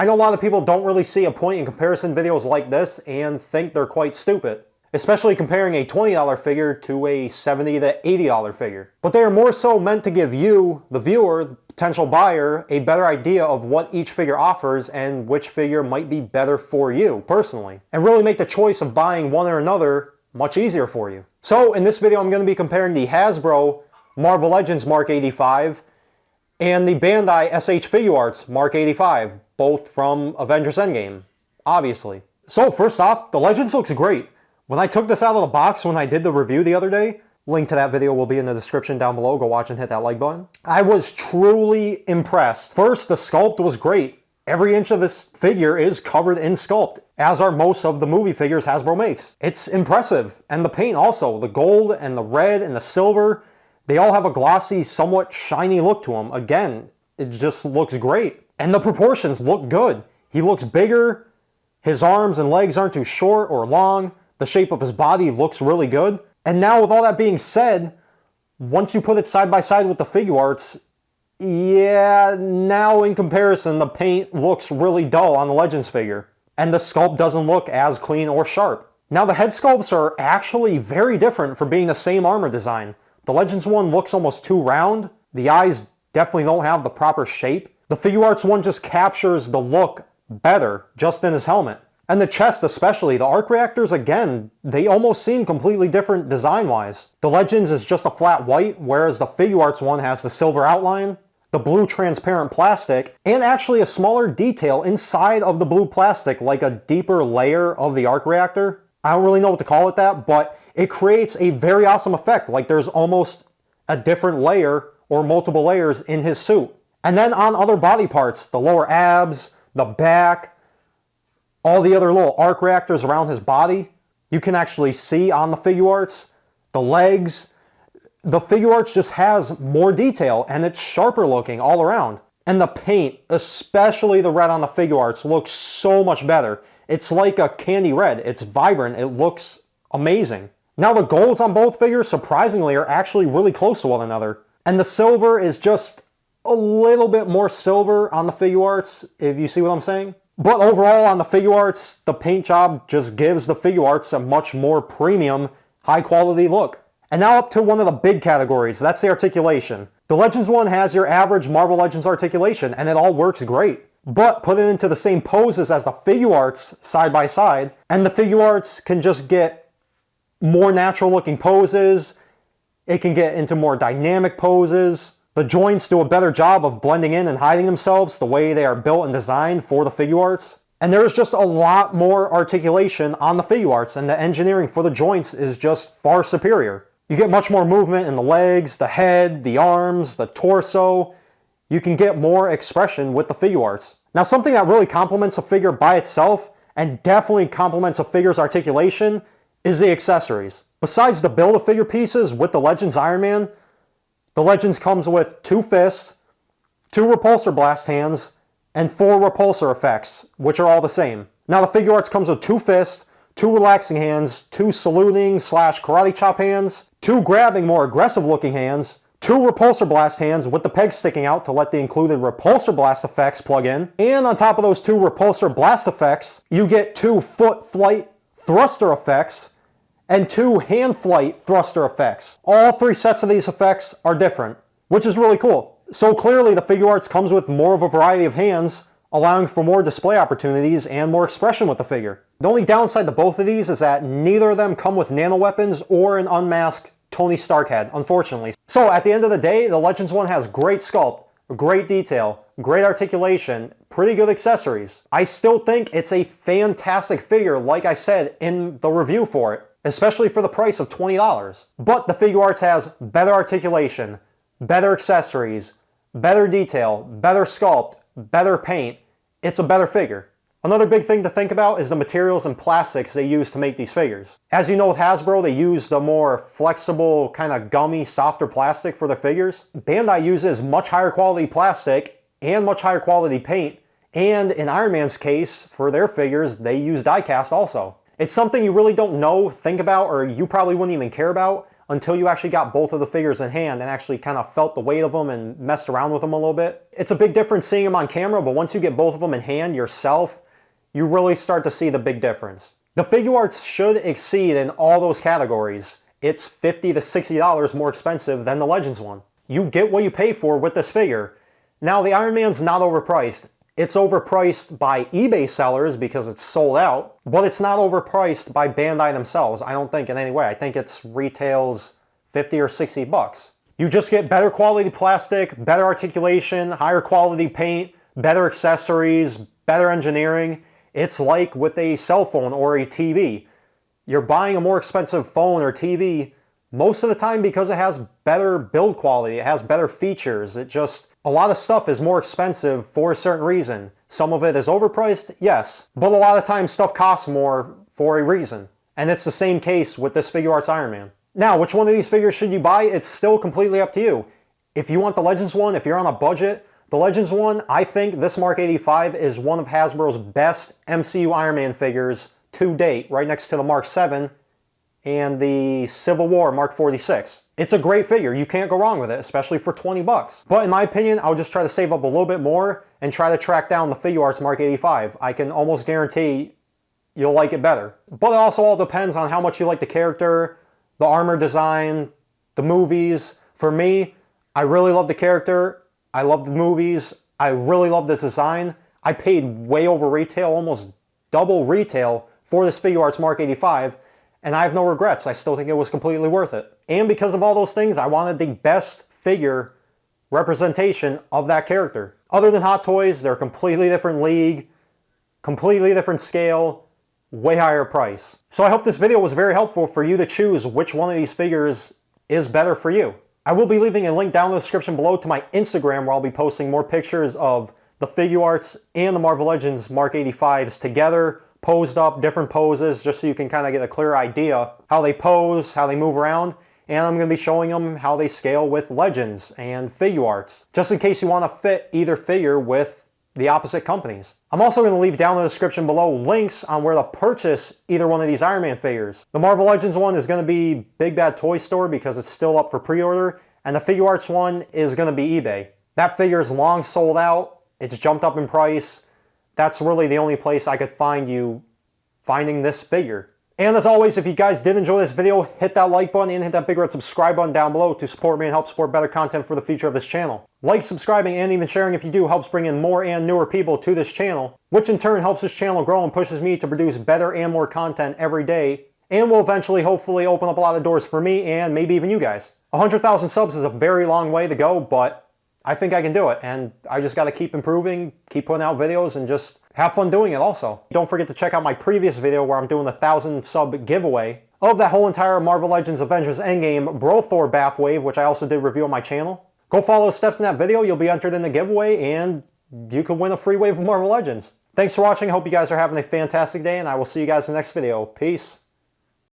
I know a lot of people don't really see a point in comparison videos like this and think they're quite stupid, especially comparing a $20 figure to a $70 to $80 figure. But they are more so meant to give you, the viewer, the potential buyer, a better idea of what each figure offers and which figure might be better for you personally, and really make the choice of buying one or another much easier for you. So in this video, I'm going to be comparing the Hasbro Marvel Legends Mark 85 and the Bandai S.h Figuarts Mark 85, both from Avengers Endgame, obviously. So first off, the Legends looks great. When I took this out of the box when I did the review the other day, link to that video will be in the description down below, go watch and hit that like button. I was truly impressed. First, the sculpt was great. Every inch of this figure is covered in sculpt, as are most of the movie figures Hasbro makes. It's impressive. And the paint also, the gold and the red and the silver, they all have a glossy, somewhat shiny look to them. Again, it just looks great. And the proportions look good. He looks bigger, his arms and legs aren't too short or long, the shape of his body looks really good. And now with all that being said, once you put it side by side with the Figuarts, yeah, now in comparison, the paint looks really dull on the Legends figure. And the sculpt doesn't look as clean or sharp. Now the head sculpts are actually very different for being the same armor design. The Legends one looks almost too round. The eyes definitely don't have the proper shape. The Figuarts one just captures the look better, just in his helmet. And the chest especially, the arc reactors, again, they almost seem completely different design-wise. The Legends is just a flat white, whereas the Figuarts one has the silver outline, the blue transparent plastic, and actually a smaller detail inside of the blue plastic, like a deeper layer of the arc reactor. I don't really know what to call it that, but it creates a very awesome effect, like there's almost a different layer or multiple layers in his suit. And then on other body parts, the lower abs, the back, all the other little arc reactors around his body, you can actually see on the Figuarts, the legs. The Figuarts just has more detail and it's sharper looking all around. And the paint, especially the red on the Figuarts, looks so much better. It's like a candy red. It's vibrant. It looks amazing. Now the golds on both figures, surprisingly, are actually really close to one another. And the silver is just a little bit more silver on the Figuarts, if you see what I'm saying. But overall on the Figuarts, the paint job just gives the Figuarts a much more premium, high quality look. And now up to one of the big categories, that's the articulation. The Legends one has your average Marvel Legends articulation, and it all works great. But put it into the same poses as the Figuarts side by side, and the Figuarts can just get more natural looking poses. It can get into more dynamic poses. The joints do a better job of blending in and hiding themselves the way they are built and designed for the Figuarts. And there's just a lot more articulation on the Figuarts, and the engineering for the joints is just far superior. You get much more movement in the legs, the head, the arms, the torso. You can get more expression with the Figuarts. Now something that really complements a figure by itself, and definitely complements a figure's articulation, is the accessories. Besides the Build-A-Figure pieces with the Legends Iron Man, the Legends comes with 2 fists, 2 repulsor blast hands, and 4 repulsor effects, which are all the same. Now the Figuarts comes with 2 fists, 2 relaxing hands, 2 saluting / karate chop hands, 2 grabbing more aggressive looking hands, 2 repulsor blast hands with the pegs sticking out to let the included repulsor blast effects plug in, and on top of those 2 repulsor blast effects, you get 2 foot flight thruster effects, and 2 hand flight thruster effects. All 3 sets of these effects are different, which is really cool. So clearly the Figuarts comes with more of a variety of hands, allowing for more display opportunities and more expression with the figure. The only downside to both of these is that neither of them come with nano weapons or an unmasked Tony Stark head, unfortunately. So at the end of the day, the Legends one has great sculpt, great detail, great articulation, pretty good accessories. I still think it's a fantastic figure, like I said in the review for it, especially for the price of $20. But the Figuarts has better articulation, better accessories, better detail, better sculpt, better paint. It's a better figure. Another big thing to think about is the materials and plastics they use to make these figures. As you know with Hasbro, they use the more flexible, kind of gummy, softer plastic for their figures. Bandai uses much higher quality plastic and much higher quality paint, and in Iron Man's case, for their figures, they use die cast also. It's something you really don't know, think about, or you probably wouldn't even care about until you actually got both of the figures in hand and actually kind of felt the weight of them and messed around with them a little bit. It's a big difference seeing them on camera, but once you get both of them in hand yourself, you really start to see the big difference. The Figuarts should exceed in all those categories. It's $50 to $60 more expensive than the Legends one. You get what you pay for with this figure. Now, the Iron Man's not overpriced. It's overpriced by eBay sellers because it's sold out, but it's not overpriced by Bandai themselves, I don't think, in any way. I think it's retails 50 or 60 bucks. You just get better quality plastic, better articulation, higher quality paint, better accessories, better engineering. It's like with a cell phone or a TV. You're buying a more expensive phone or TV most of the time because it has better build quality, it has better features. A lot of stuff is more expensive for a certain reason. Some of it is overpriced, yes, but a lot of times stuff costs more for a reason. And it's the same case with this Figuarts Iron Man. Now, which one of these figures should you buy? It's still completely up to you. If you want the Legends one, if you're on a budget, the Legends one, I think this Mark 85 is one of Hasbro's best MCU Iron Man figures to date, right next to the Mark 7 and the Civil War Mark 46. It's a great figure. You can't go wrong with it, especially for 20 bucks. But in my opinion, I'll just try to save up a little bit more and try to track down the Figuarts Mark 85. I can almost guarantee you'll like it better. But it also all depends on how much you like the character, the armor design, the movies. For me, I really love the character. I love the movies. I really love this design. I paid way over retail, almost double retail for this Figuarts Mark 85, and I have no regrets. I still think it was completely worth it. And because of all those things, I wanted the best figure representation of that character. Other than Hot Toys, they're a completely different league, completely different scale, way higher price. So I hope this video was very helpful for you to choose which one of these figures is better for you. I will be leaving a link down in the description below to my Instagram where I'll be posting more pictures of the Figuarts and the Marvel Legends Mark 85s together, posed up, different poses, just so you can kind of get a clear idea how they pose, how they move around. And I'm going to be showing them how they scale with Legends and Figuarts, just in case you want to fit either figure with the opposite companies. I'm also going to leave down in the description below links on where to purchase either one of these Iron Man figures. The Marvel Legends one is going to be Big Bad Toy Store because it's still up for pre-order, and the Figuarts one is going to be eBay. That figure is long sold out. It's jumped up in price. That's really the only place I could find you finding this figure. And as always, if you guys did enjoy this video, hit that like button and hit that big red subscribe button down below to support me and help support better content for the future of this channel. Like, subscribing, and even sharing if you do helps bring in more and newer people to this channel, which in turn helps this channel grow and pushes me to produce better and more content every day, and will eventually, hopefully, open up a lot of doors for me and maybe even you guys. 100,000 subs is a very long way to go, but I think I can do it, and I just got to keep improving, keep putting out videos, and just have fun doing it also. Don't forget to check out my previous video where I'm doing the 1,000 sub giveaway of that whole entire Marvel Legends Avengers Endgame Brothor Bath Wave, which I also did review on my channel. Go follow the steps in that video, you'll be entered in the giveaway, and you could win a free wave of Marvel Legends. Thanks for watching, I hope you guys are having a fantastic day, and I will see you guys in the next video. Peace.